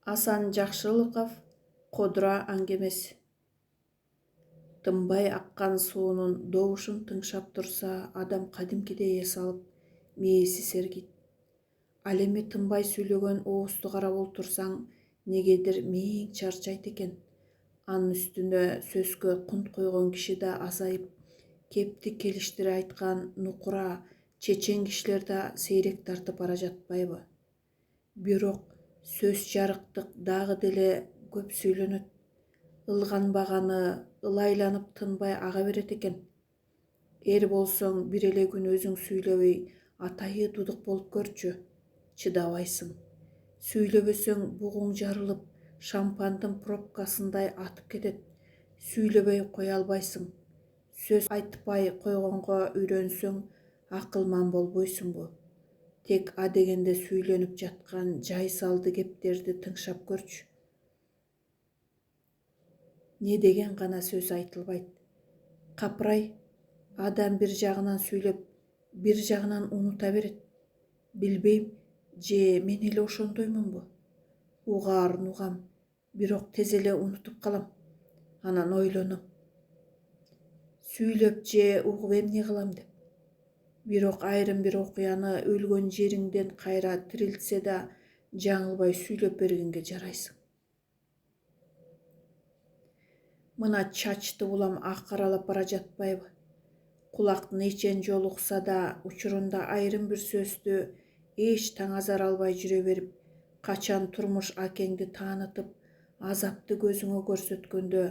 Асан Жақшылықов Қодыра әңгемесі. Тынбай аққан суының добушун тыңшап тұрса, адам кадимкидей эс алып, мээси сергийт. Ал эми тынбай сүйлөгөн оозду карап олтурсаң, негедир мээң чарчайт экен. Анын үстүнө сөзгө кунт койгон киши да азайып, кепти келиштире айткан нукура, чечен кишилер да сейрек тартып бара жатпайбы? Бирок сөз жарыктык дагы деле көп сүйлөнөт. Илганбаганы ылайланып тынбай ага берет экен. Эр болсоң бир эле күн өзүң сүйлөбөй атайы дудук болуп көрчү. Чыдабайсың. Сүйлөбөсөң бугуң жарылып, шампандын пробкасындай атып кетет. Сүйлөбөй кое албайсың. Сөз айтпай койгонго үйрөнсөң, акылман болбойсуңбу? Тек адегенде сүйлөнүп жаткан жайсалды кептерди тыңшап көрчү. Не деген гана сөз айтылбайт. Капырай, адам бир жагынан сүйлөп, бир жагынан унута берет. Билбейм, же мен эле ошондоймунбу? Угаарын угам, бирок тез эле унутуп калам. Анан ойлоном. Сүйлөп же угуп эмне кылам деп. Бирок айрым бир окуяны өлгөн жериңден кайра тирилтсе да жаңылбай сүйлөп бергенге жарайсың. Мына чачты улам акыралап бара жатпайбы? Кулак нечен жолу укса да учурунда айрым бир сөздү эч таңазар албай жүрө берип, качан турмуш акеңди таанытып, азапты көзүңө көрсөткөндө,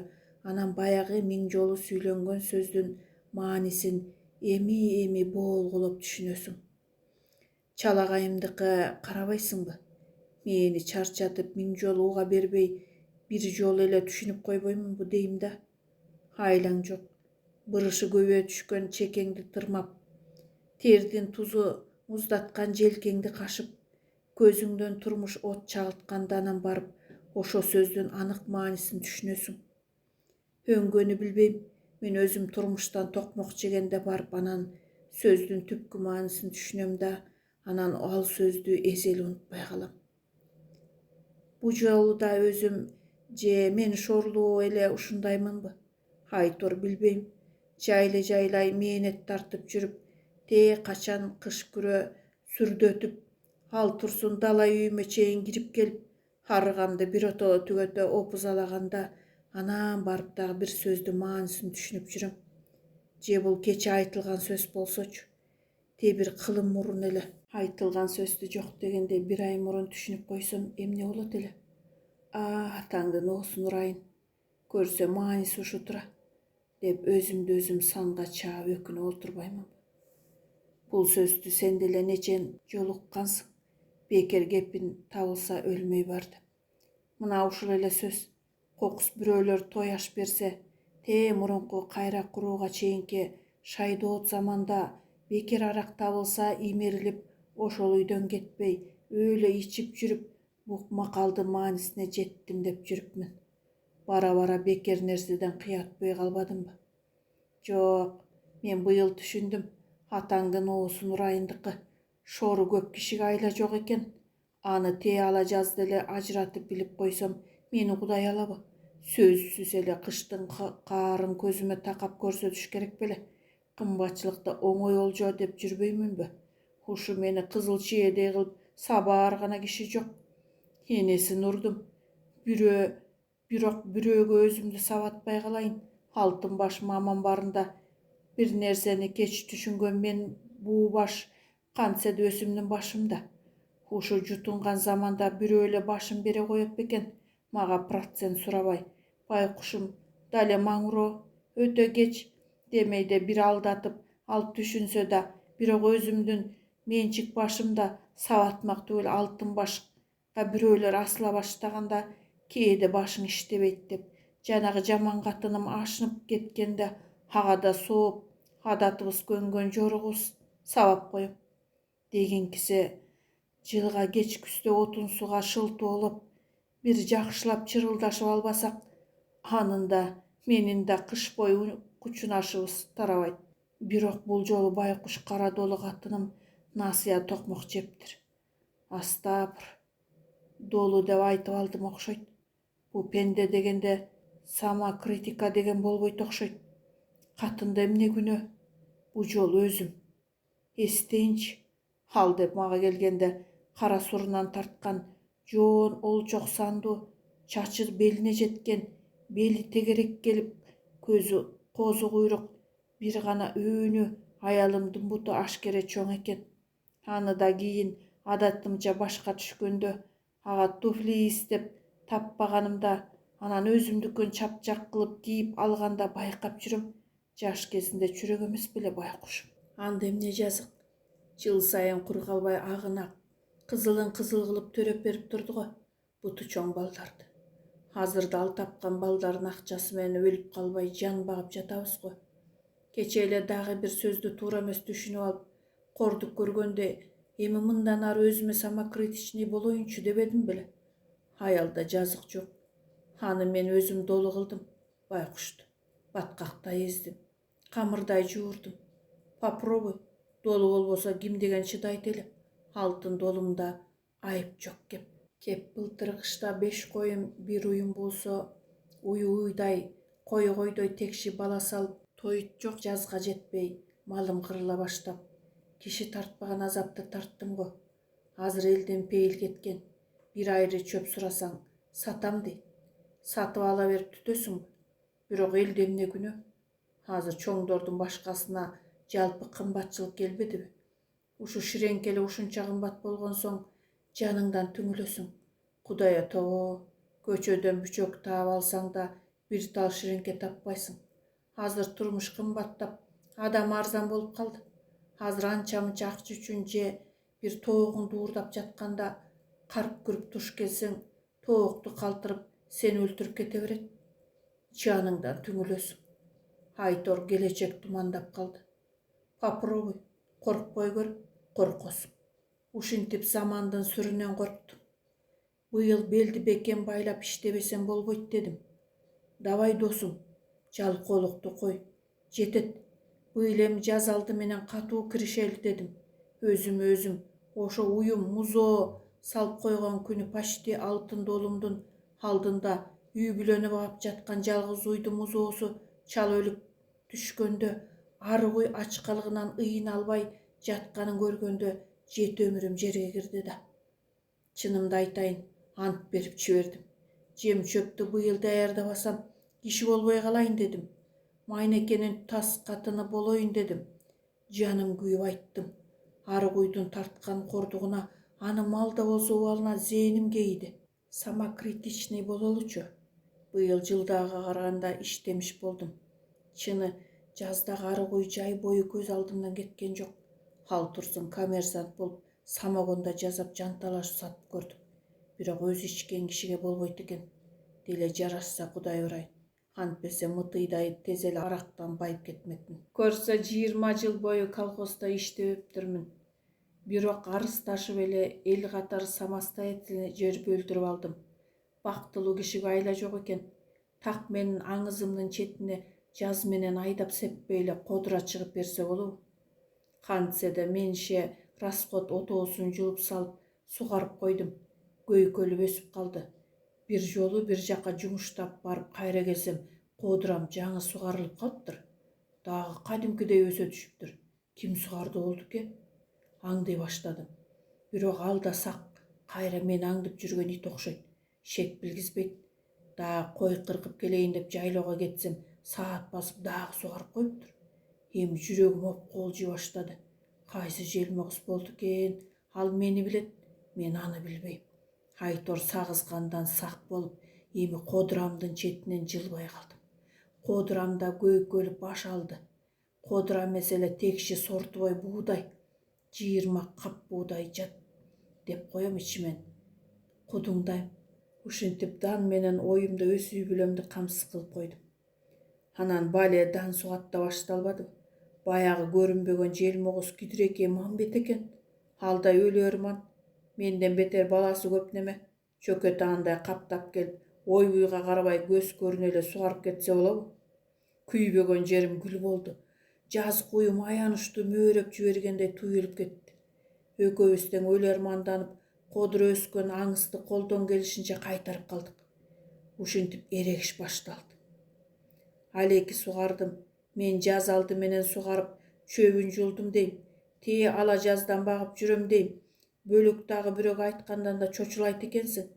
анан баягы миң жолу сүйлөнгөн сөздүн маанисин эми болгулоп түшүнөсүң. Чалагайымдыкы карабайсыңбы? Мени чарчатып миң жолу уга бербей, бир жолу эле түшүнүп койбоймунбу дейм да. Айлаң жок. Бырышы көбөй түшкөн чекеңди тырмап, тердин тузу муздаткан желкеңди кашып, көзүңдөн турмуш от чагылтканда анан барып, ошо сөздүн анык маанисин түшүнөсүң. Өңгөнү билбейм, мен өзүм турмуштан токмок жегенде барып анан сөздүн түпкү маанисин түшүнөм да, анан ал сөздү эзели унутпай калам. Бу жолу да өзүм же мен шорлуу эле ушундаймынбы? Айтор билбейм. Жайлай мээнет тартып жүрүп, качан кыш күрө сүрдөтүп, ал турсун дала үйүмө чейин кирип келип, арыгамды бирото түгөтө опузалаганда, анан барып дагы бир сөздүн маанисин түшүнүп жүрөм. Же бул кече айтылган сөз болсочу, бир кылым мурун эле айтылган сөздү жок дегенде бир ай мурун түшүнүп койсом эмне болот эле? Атаңдын оосун урайын, көрсө мааниси ушу тура, деп өзүмдү өзүм санга чаап өкүнүп олтурбаймынбы? Бул сөздү сен деле нечен жолу уккансың, бекер кепин табылса өлмөй бар деп. Мына ушул эле сөз, кокус бирөөлөр той аш берсе, мурунку кайра курууга чейинки шайдоот заманда бекер арак табылса имерилип, ошол үйдөн кетпей, өлө ичип жүрүп, бул макалдын маанисине жеттим деп жүрүпмүн. Бара бекер нерседен кыя өтпөй калбадымбы? Жок, мен быйыл түшүндүм. Атаңдын оосун урайындыкы шору көп кишиге айла жок экен. Аны ала жаз деле ажыратып билип койсом, мени кудай алабы? Сөзсүз эле кыштын каарын көзүмө такап көрсөтүш керек беле? Кымбатчылыкта оңой олжо деп жүрбөймүнбү? Ушу мени кызыл чиедей кылып сабаар гана киши жок. Энесин урдум. Бирок бирөөгө өзүмдү сабатпай калайын. Алтын башым аман барында бир нерсени кеч түшүнгөн мен буу баш кантсе да өзүмдүн башымда. Ушу жутунган заманда бирөө эле башын бере коет бекен, мага процент сурабай. Байкушум дале маңыроо, өтө кеч демейде бир алдатып алып түшүнсө да, бирок өзүмдүн менчик башымда сабатмак түгүл алтын башка бирөөлөр асыла баштаганда, кээде башың иштебейт деп, жанагы жаман катыным ашынып кеткенде, ага да сооп, адатыбыз көнгөн жоругубуз сабап коем. Дегенкисе, жылга кечкүстө отун суга шылтоолоп, бир жакшылап чырылдашып албасак, анын да менин да кыш бою кучунашыбыз тарабайт. Бирок бул жолу байкуш кара долу катыным насыя токмок жептир. Астапыр. Dolu деп айтып алдым окшойт. Бу пенде дегенде сама критика деген болбойт окшойт. Катында эмне күнөө? Бу жолу өзүм. Эстейинчи. Ал деп мага келгенде кара сурунан тарткан жоон олчок сандуу, чачы белине жеткен, бели тегерек келип, көзү козу куйрук, бир гана өөнү аялымдын буту ашкере чоң экен. Аны да кийин адатымча башка түшкөндө ага туфли издеп таппаганымда, анан өзүмдүкүн чапчак кылып кийип алганда байкап жүрөм. Жаш кезинде чүрөк эмес беле байкушум. Анда эмне жазык? Жыл сайын кур калбай агына кызылын кызыл кылып төрөп берип турду го буту чоң балдарды. Азырда ал тапкан балдардын акчасы менен өлүп калбай жан багып жатабыз го. Кече эле дагы бир сөздү туура эмес түшүнүп алып, кордук көргөндө эми мындан ары өзүмө самокритичный болоюнчу дебедим беле. Аялда жазык жок. Аны мен өзүм долу кылдым. Байкушту баткактай эздим, камырдай жуурдум. Попробуй. Долу болбосо ким деген чыдайт эле. Алтын долумда айып жок кеп. Былтыр кышта 5 коюм бир уюм болсо, уйдай, койдой текши бала салып, тоют жок жазга жетпей, малым кырыла баштап, киши тартпаган азапты тарттым го. Азыр элден пейил кеткен. Бир айры чөп сурасаң, сатам дейт. Сатып ала берип түтөсүң. Бирок элде эмне күнөө? Азыр чоңдордун башкасына жалпы кымбатчылык келбедиби? Ушу ширеңкеле ушунча кымбат болгон соң жаныңдан түңүлөсүң. Кудайга тобо, көчөдөн бүчөк таап алсаң да бир тал ширеңке таппайсың. Азыр турмуш кымбаттап, адам арзан болуп калды. Азыр анча-мынча акча үчүн же бир тоогуңду уурдап жатканда карп күрүп туш келсең, тоокту калтырып сени өлтүрүп кете берет. Жаныңдан түңүлөсүң. Айтор келечек тумандап калды. Попробуй, коркпой көр, коркосуң. Ушинтип замандын сүрүнөн корктум. Быйыл белди бекем байлап иштебесем болбойт дедим. Давай досум, жалкоолукту кой. Жетет. Быйыл эми жаз алды менен катуу киришели дедим. Өзүм ошо уюм музоо салып койгон күнү почти алтын долумдун алдында үй бүлөнү багып жаткан жалгыз уйдун музоосу чала өлүп түшкөндө, арыгуй ачкалыгынан ыйын албай жатканын көргөндө жети өмүрүм жерге кирди да. Чынымды айтайын, ант берип жибердим. Жем чөптү быйыл даярдабасам киши болбой калайын дедим. Майнекенин тас катыны болоюн дедим. Жаным күйүп айттым. Арыгуйдун тарткан кордугуна аны малда болсо убалына зээним кейди. Самокритичный бололучу. Быйыл жылдагыга караганда иштемиш болдум. Чыны, жаздагы арыгуй жай бою көз алдымдан кеткен жок. Ал турсун коммерсант болуп, самогонда жасап жанталашып сатып көрдүк. Бирок өзү ичкен кишиге болбойт экен. Деле жарашса Кудай урайын. Антпесе мытыйдай тез эле арактан байып кетмекмин. Көрсө 20 жыл бою колхозда иштебептирмин. Бирок арыз ташып эле эл катары самостоятельный жер бөлдүрүп алдым. Бактылуу кишиге айла жок экен. Так менин аңызымдын четине жаз менен айдап сеппей эле кодура чыгып берсе болобу. Кантсе да менше расход отоосун жууп салып сугарып койдум. Көйкөлүп өсүп калды. Бир жолу бир жака жумуштап барып кайра келсем, кодурам жаңы сугарылып калыптыр. Дагы кадимкидей өсө түшүптүр. Ким сугарды болдуке? Аңдый баштадым. Бирок ал да сак, кайра мени аңдып жүргөн ит окшойт. Шек билгизбейт. Дагы кой кыркып келейин деп жайлоого кетсем, саат басып дагы сугарып коюптур. Эми жүрөгүм опколжуй баштады. Кайсы желмогуз болду экен? Ал мени билет, мен аны билбейм. Айтор сагызгандан сак болуп, эми кодурамдын четинен жылбай калдым. Кодурамда көйкөлүп баш алды. Кодура эмес эле текши сортубой буудай, 20 кап буудай жат деп коем ичимен. Кудуңдайм. Ушинтип дан менен оюмда өз үй бүлөмдү камсыз кылып койдум. Анан бале дан сугатта башталбадыбы? Баягы көрүнбөгөн желмогуз күйдүрөкей мамбет экен. Алдай өлөрман. Менден бетер баласы көп неме. Чөкөт андай каптап келип, ой-буйга карабай көз көрүнө эле сугарып кетсе болобу? Күйбөгөн жерим күл болду. Жаз куюм аянычтуу мөөрөп жибергендей туюлуп кетти. Экөөбүз тең өлөрманданып, Kodura өскөн аңызды колдон келишинче кайтарып калдык. Ушинтип эрегиш башталды. Алеки сугардым. Мен жаз алды менен сугарып, чөбүн жулдум дейм. Тээ ала жаздан багып жүрөм дейм. Бөлөк дагы бирөөгө айткандан да чочулайт экенсиң.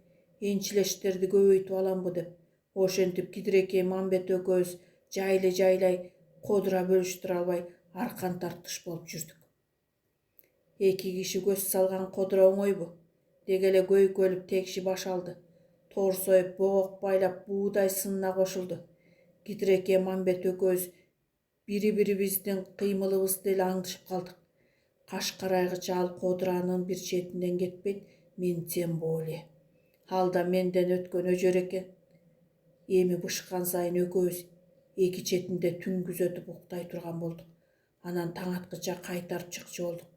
Энчилештерди көбөйтүп аламбы деп. Ошентип Кидиреке Мамбет экөөбүз жайлай кодура бөлүштүрө албай аркан тартыш болуп жүрдүк. Эки киши көз салган кодура оңойбу? Деги эле көйкөлүп текши баш алды. Торсоюп богок байлап буудай сынына кошулду. Кидиреке Мамбет экөөбүз бири-бирибиздин кыймылыбызды эле аңдышып калдык. Кашкарайгыча ал кодуранын бир четинден кетпейт, мен Цембо эле. Ал да менден өткөн өжөр экен. Эми бышкан сайын экөөбүз эки четинде түн күзөтүп уктай турган болдук. Анан таң аткыча кайтарып чыкчу болдук.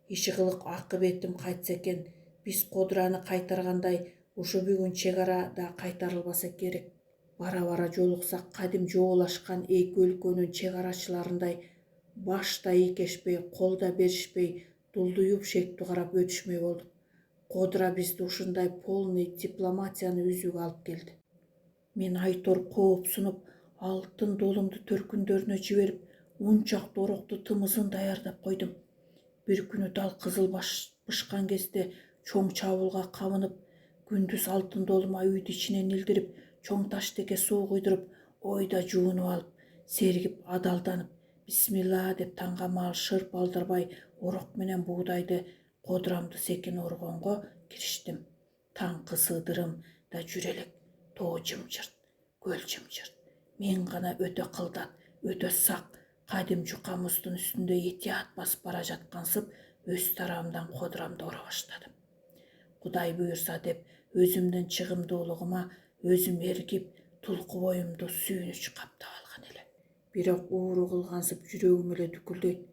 Иши-кылык акыбетим кайтса экен, биз кодураны кайтаргандай ушу бүгүн чек ара да кайтарылбаса керек. Бара-бара жолуксак кадим жоолашкан эки өлкөнүн чек арачыларындай башта ийкешпей, колда беришпей, дулдуюп шектүү карап өтүшмөй болдук. Кодура бизди ушундай полный дипломатияны үзүүгө алып келди. Мен Айтор коопсунуп, алтын долумду төркүндөрүнө жиберип, унчактуу орокту тымызын даярдап койдум. Бир күнү дал кызыл бышкан кезде чоң чабуулга кабынып, күндүз алтын долума үйдү ичинен илдирип, чоң таштеке суу куйдуруп, ойда жуунуп алып, сергип адалданып, бисмилла деп таңга маал шырп алдырбай орок менен буудайды кодурамды секин оргонго кириштим. Таң кысыдырым да жүрө элек. Тоо жымжырт, көл жымжырт. Мен гана өтө кылдат, өтө сак, кадим жука муздун үстүндө этият басып бара жаткансып, өз тарабымдан кодурамды ора баштадым. Кудай буйрса деп өзүмдүн чыгымдуулугума өзүм эргип, тулку боюмду сүйүнүч каптап алган эле. Бирок ууру кылгансып жүрөгүм эле дүкүлдөйт.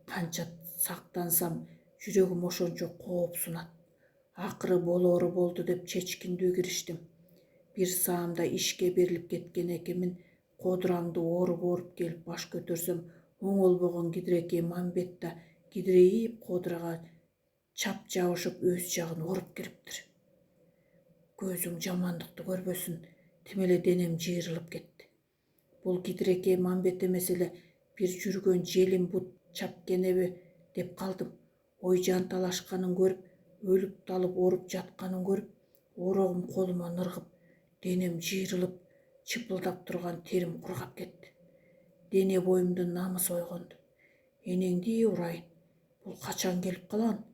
Канча сактансам, жүрөгүм ошончо коопсунат. Акыры болоору болду деп чечкиндүү кириштим. Бир саамда ишке берилип кеткен экенмин. Кодурамды оруп келип баш көтөрсөм, оңолбогон Кидиреке Мамбет да кидирейип кодурага чап жабышып өз жагын оруп кириптир. Көзүң жамандыкты көрбөсүн, тим эле денем жыйрылып кетти. Бул Кидиреке Мамбет эмес эле бир жүргөн желим бут чапкенеби деп калдым. Ой жанталашканын көрүп, өлүп талып оруп жатканын көрүп, орогум колума ныргып, денем жыйрылып, чыпылдап турган терим кургап кетти. Дене боюмдун намысы ойгонду. Энеңди урайын, бул качан келип калган?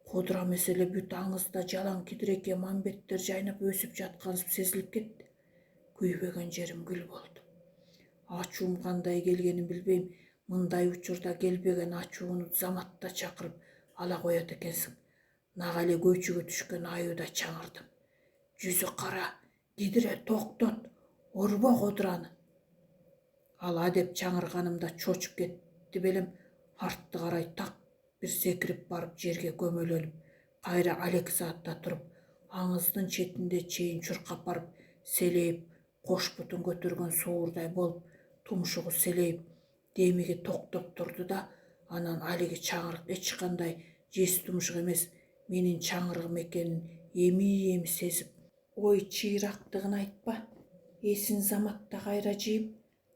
Кодура эмес эле бүт аңызда жалаң Кидиреке Мамбеттер жайнап өсүп жаткансып сезилип кетти. Күйбөгөн жерим күл болду. Ачуум кандай келгенин билбейм. Мындай учурда келбеген ачууну заматта чакырып ала коет экенсиң. Нага эле көчүгө түшкөн аюудай чаңырдым. Жүзү кара, Кидире токтот, орбо кодураны. Ала деп чаңырганымда чочуп кетти белем, артты карай так бир секирип барып жерге көмөлөлүп, кайра алеки саатта туруп, аңыздын четинде чейин чуркап барып, селейип, кош бутун көтөргөн суурдай болуп, тумшугу селейип, демиги токтоп турду да, анан алиги чаңырык эч кандай жез тумшук эмес, менин чаңырыгым экенин эми сезип, ой чыйрактыгын айтпа, эсин заматта кайра жыйып,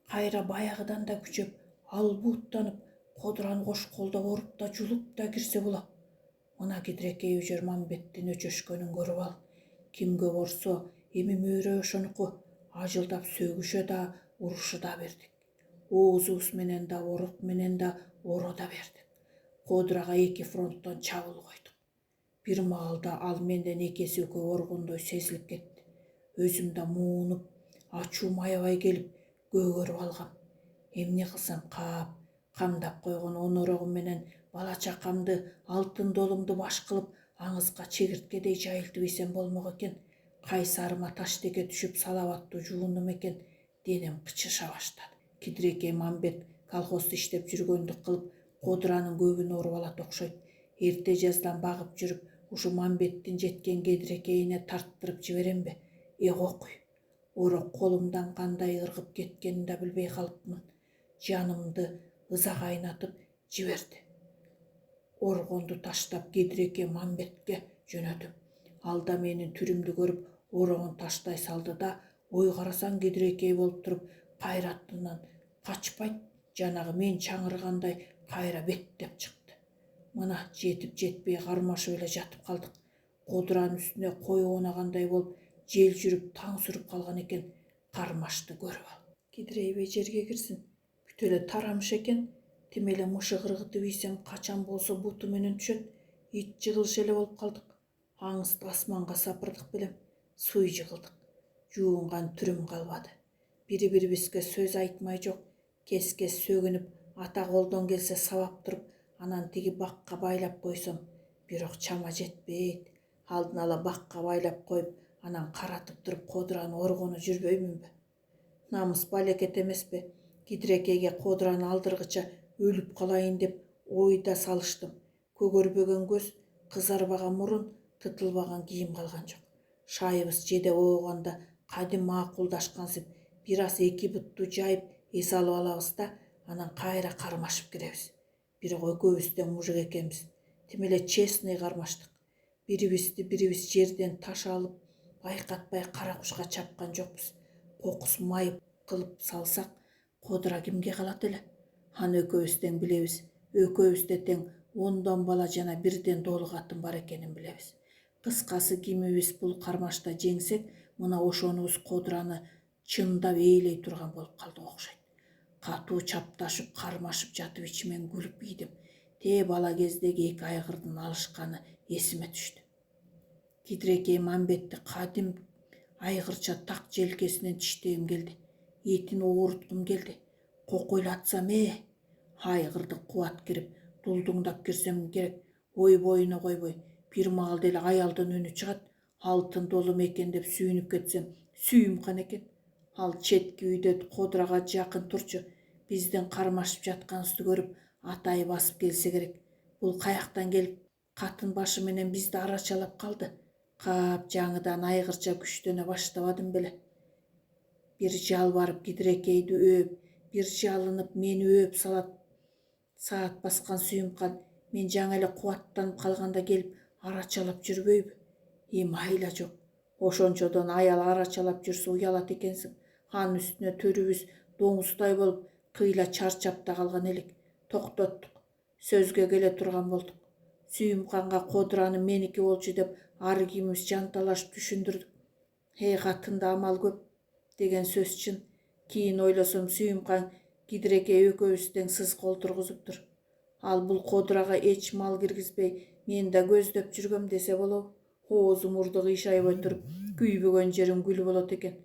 кайра баягыдан да күчөп, албууттанып, кодураны кош колдо оруп да жулуп да кирсе болот. Мына Кидиреке өжөр Мамбеттин өчөшкөнүн көрүп ал. Кимге борсо, эми мөөрө ошонуку. Ажылдап сөгүшө да, уруша да бердик. Оозубуз менен да, орок менен да оро да бердик. Кодурага эки фронттон чабуул койдук. Бир маалда ал менден эки эсе көп оргондой сезилип кетти. Өзүм да муунуп, ачуум аябай келип, көгөрүп алгам. Эмне кылсам каап, камдап койгон онорогум менен бала чакамды, алтын долумду баш кылып, аңызга чегирткедей жайылтып ийсем болмок экен. Кайсарыма таштеке түшүп салабаттуу жуундум экен. Денем кычыша баштады. Кидиреке Мамбет колхозду иштеп жүргөндүк кылып, кодуранын көбүн оруп алат окшойт. Эрте жаздан багып жүрүп, ушу Мамбеттин жеткен кедирекейине тарттырып жиберемби? Окуй. Орок колумдан кандай ыргып кеткенин да билбей калыпмын. Жанымды ыза кайнатып жиберди. Оргонду таштап Кидиреке Мамбетке жөнөдүм. Алда менин түрүмдү көрүп ороғун таштай салды да, ой карасаң кидирекей болуп туруп, кайраттынан качпайт, жанагы мен чаңыргандай кайра беттеп чыкты. Мына жетип жетпей кармашып эле жатып калдык. Кодуранын үстүнө кой оонагандай болуп, жел жүрүп таң сүрүп калган экен. Кармашты көрүп ал. Кидирейбей жерге кирсин. Бүт эле тарамыш экен. Тим эле мышы кыргытып ийсем качан болсо буту менен түшөт. Ит жыгылыш эле болуп калдык. Аңызды асманга сапырдык белем. Суй жыгылдык. Жуунган түрүм калбады. Бири-бирибизге сөз айтмай жок. Кес-кес сөгүнүп, ата колдон келсе сабап туруп, анан тиги бакка байлап койсом, бирок чама жетпейт. Алдын ала бакка байлап коюп, анан каратып туруп кодураны оргону жүрбөймүнбү? Намыс балекет эмеспи? Кидирекейге кодураны алдыргыча өлүп калайын деп ойда салыштым. Көгөрбөгөн көз, кызарбаган мурун, тытылбаган кийим калган жок. Шайыбыз жеде ооганда кадим макулдашкансып, бир аз эки бутту жайып эс алып алабыз да, анан кайра кармашып киребиз. Бирок экөөбүз тең мужик экенбиз. Тим эле честный кармаштык. Бирибизди бирибиз жерден таш алып, байкатпай кара кушка чапкан жокпуз. Кокус майып кылып салсак, кодура кимге калат эле? Аны экөөбүз тең билебиз. Экөөбүздө тең 10 бала жана бирден долу катын бар экенин билебиз. Кыскасы, кимибиз бул кармашта жеңсек, мына ошонубуз кодураны чындап ээлей турган болуп калдык окшойт. Катуу чапташып, кармашып жатып ичимен күлүп ийдим. Бала кездеги эки айгырдын алышканы эсиме түштү. Кидирекей Мамбетти кадим айгырча так желкесинен тиштегим келди. Этин ооруткум келди. Кокойлатсам айгырды кубат кирип, дулдуңдап кирсем керек. Ой боюна койбой, бир маалда эле аялдын үнү чыгат. Алтын долум экен деп сүйүнүп кетсем, сүйүмкан экен. Ал четки үйдө кодурага жакын турчу. Биздин кармашып жатканыбызды көрүп, атайы басып келсе керек. Бул каяктан келип, катын башы менен бизди арачалап калды. Кап жаңыдан айгырча күчтөнө баштабадым беле. Бир жалбарып кидирекейди өөп, бир жалынып мени өөп салат. Саат баскан сүйүмкан, мен жаңы эле кубаттанып калганда келип арачалап жүрбөйбү? Майла жок. Ошончодон аял арачалап жүрсө уялат экенсиң. Анын үстүнө төрүбүз доңуздай болуп, кыйла чарчап да калган элек. Токтоттук. Сөзгө келе турган болдук. Сүйүмканга кодураны меники болчу деп ар кимибиз жанталашып түшүндүрдүк. Катында амал көп деген сөз чын. Кийин ойлосом, Сүйүмкан кидирекей экөөбүз тең сызга олтургузуптур. Ал бул кодурага эч мал киргизбей, мен да көздөп жүргөм десе болобу. Оозу мурду кыйшайбой туруп, күйбөгөн жерим күл болот экен.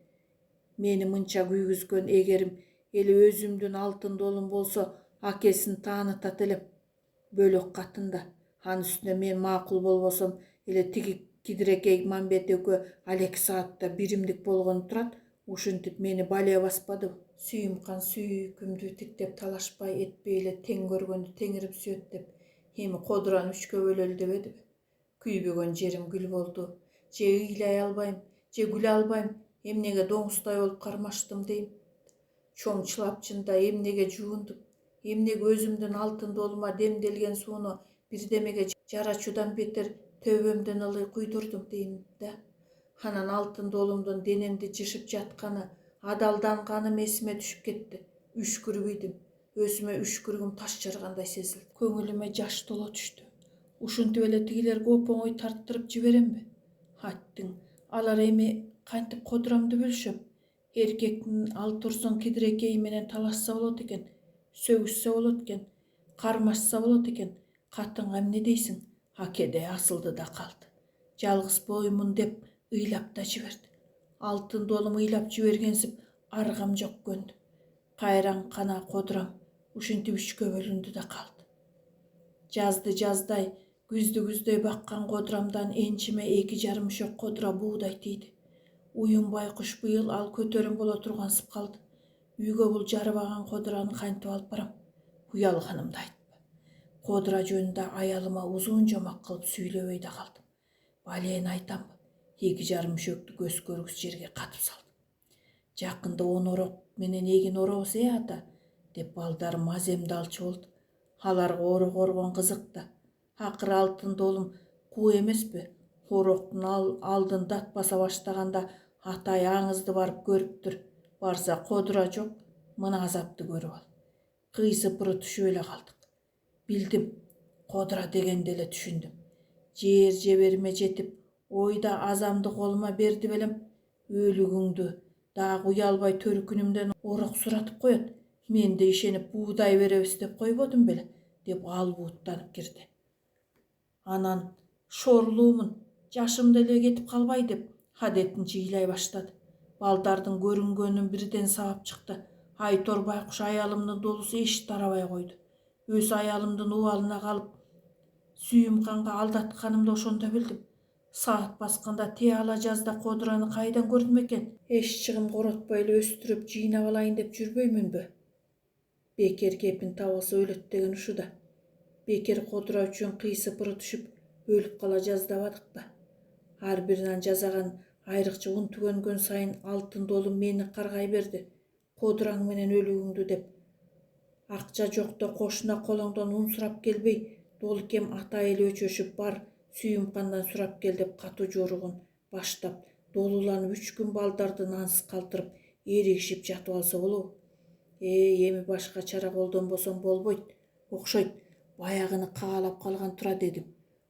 Мени мынча күйгүзгөн эгерим эле өзүмдүн алтын долум болсо, акесин таанытат элем. Бөлөк катында. Анын үстүнө мен макул болбосом эле тиги кидирекей Мамбет экөө ал 2 саатта биримдик болгону турат. Ушинтип мени балия баспадыбы? Сүйүмкан сүйкүмдү тиктеп талашпай этпей эле тең көргөндү теңирип сүйөт деп, эми кодураны 3кө бөлөлү дебедиби? Күйбөгөн жерим күл болду. Же ыйлай албайм, же күлө албайм. Эмнеге доңуздай болуп кармаштым дейм. Чоң чылапчында эмнеге жуундум? Эмнеге өзүмдүн алтын долума демделген сууну бирдемеге жарачуудан бетер төбөмдөн ылый куйдурдум дейм да. Анан алтын долумдун денемди жышып жатканы, адалданганым эсиме түшүп кетти. Үшкүрүп ийдим. Өзүмө үшкүрүгүм таш жаргандай сезилди. Көңүлүмө жаш толо түштү. Ушинтип эле тигилерге оп-оңой тарттырып жиберемби? Аттың, алар эми кантип кодурамды бөлүшөм? Эркектин ал турсун кидирекей менен талашса болот экен, сөгүшсө болот экен, кармашса болот экен. Катынга эмне дейсиң? Акеде асылды да калды. Жалгыз боймун деп ыйлап да жиберди. Алтын долум ыйлап жибергенсип, аргам жок көндү. Кайраң кана кодурам, ушинтип 3кө бөлүндү да калды. Жазды жаздай, күздү күздөй баккан кодурамдан энчиме 2,5 мешок кодура буудай тийди. Уюн байкуш быйыл ал көтөрүм боло тургансып калды. Үйгө бул жарыбаган кодураны кантип алып барам? Уялганымды айтпа. Кодура жөнүндө аялыма узун жомак кылып сүйлөбөй да калдым. Балени айтамбы? 2,5 мешөктү көз көргүс жерге катып салдым. Жакында 10 орок менен эгин оробуз ата, деп балдар маземди алчу болду. Аларга орок оргон кызык да. Акыры алтын долум куу эмеспи? Koroktun aldın datpasa baştaganda Atay aňyzdy barıp görüpdir. Barsa kodura jok, mına azapty görüp al. Kıysıpırı tüşüp ele kaldık. Bildim, kodura degende ele düşündüm. Jer jeberime jetip, oyda azamdy koluma berdi belem, ölügüňdü. Dağı uyalbay törkünümden orok suratıp koyat. Men de işenip buğday berebis dep koybodum bele, dep albuuttanyp girdi. Anan, şorluğumun, jaşım dele getip kalbay dep, hadetinçe iylay başladı. Baldardyň görüngönün birden sabap çıktı. Aytor baykuş ayalımdın dolusu eşit tarabay koydu. Öz ayalımdın uvalına kalıp, süyüm kanka aldatkanımda oşonda bildim. Saat baskanda te alajazda koduranı kaydan gördüm eken. Eşçigim korotbayla östürüp jıynap alayın dep jürböymünbü. Beker kepin tabası ölettegen uşuda. Beker kodura üçin kıysıpırı düşüp ölüp kalajazdabadykpa. Har birinden jazagan ayrıkça un tügengön sayın altın dolu meni kargay berdi. Koduraň menen ölügüňdü dep. Akça jokta koşuna kolongdan un surap gelbey, dolu kem Atay ele öçöşüp bar, süyüm kandan surap gel dep katu jorugun baştap, dolulanyp 3 gün baldardy nansız kaltırıp erişip jatıp alsa bolou. Emi başka çara koldan boson bolboyt, okşoyt, bayagyny kagalap kalgan tura dedim.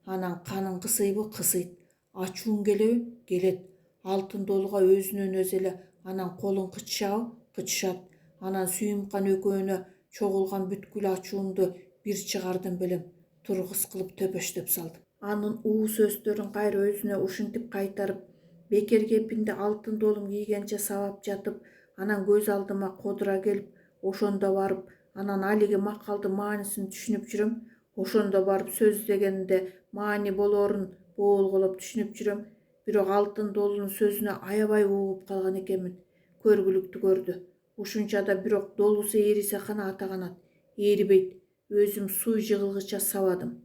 Anan kanın kısıyby kısıyt, açuun gelebi gelet, altın doluga özünden öz ele anan kolun kıçışap, anan süyüm kan ököğüne çoğulgan bütkül açuundu bir çıgardım belem, turgыс kılıp töpöştöp saldım. Anın uğu sözdörün gaýry özüne uşintip kaytarıp, beker kepinde altın dolum giygençe sabap jatıp, anan göz aldıma kodura gelip, oşonda barıp, anan aligi makaldy manisini düşünüp jürüm, oşonda barıp söz degeninde mani bolorun boğulgulap düşünüp jürüm, birok altın dolunun sözüne ayabay uğup kalgan ekenmin. Körgülüktü gördü. Uşunçada birok dolusu erise kana ataganat. Eribeyt, özüm suy jıgılgıça savadım.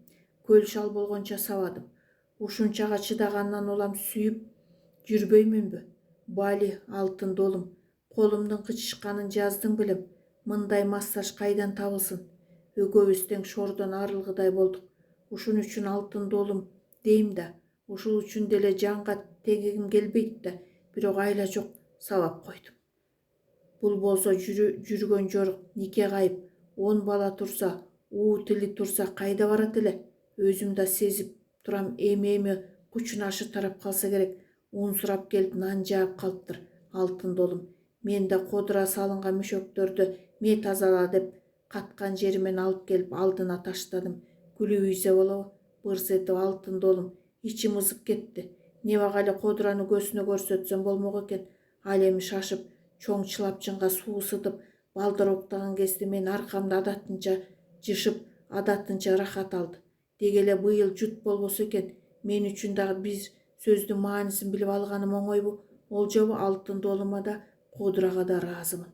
Köl şal bolgonça savadım. Uşunçaga çıdagandan olam süyüp jürböymünbü. Bali altın dolum. Kolumdun kıçışkanın jazdım bilim. Mınday massaj kaydan tabılsın. Ököbüsten şordan arılgıday bolduk. Uşun üçün altın dolum deyim da. Uşul üçün dele janga tegegim gelbeyt da. Birok ayla jok sabap koydum. Bul bolsa jürgön joruk nike kayıp, 10 bala tursa, uğu tili tursa kayda barat ele. Özüm da sezip turam emi kuçun aşı tarap kalsa gerek. Un surap gelip nan jaap kalıptır altın dolum. Men de kodura salınga müşöktördü me tazala dep katkan jerimen alıp gelip aldına taşladım. Gülübüyse bolabı bırs etip altın dolum. İçim ızıp ketti. Nebagale koduranı gösüne görsötsem bolmok eken. Alemi şaşıp çoң çılapçınga suu ısıtıp balдар oktagın kezdi men arkamda adatınca jышып adatınca rahat aldı. Degele bıyıl jut bolbosu eken men üçün da bir sözdün manisin bilip alganym oňoýbu, ol jobu altın doluma da koduraga da razımın.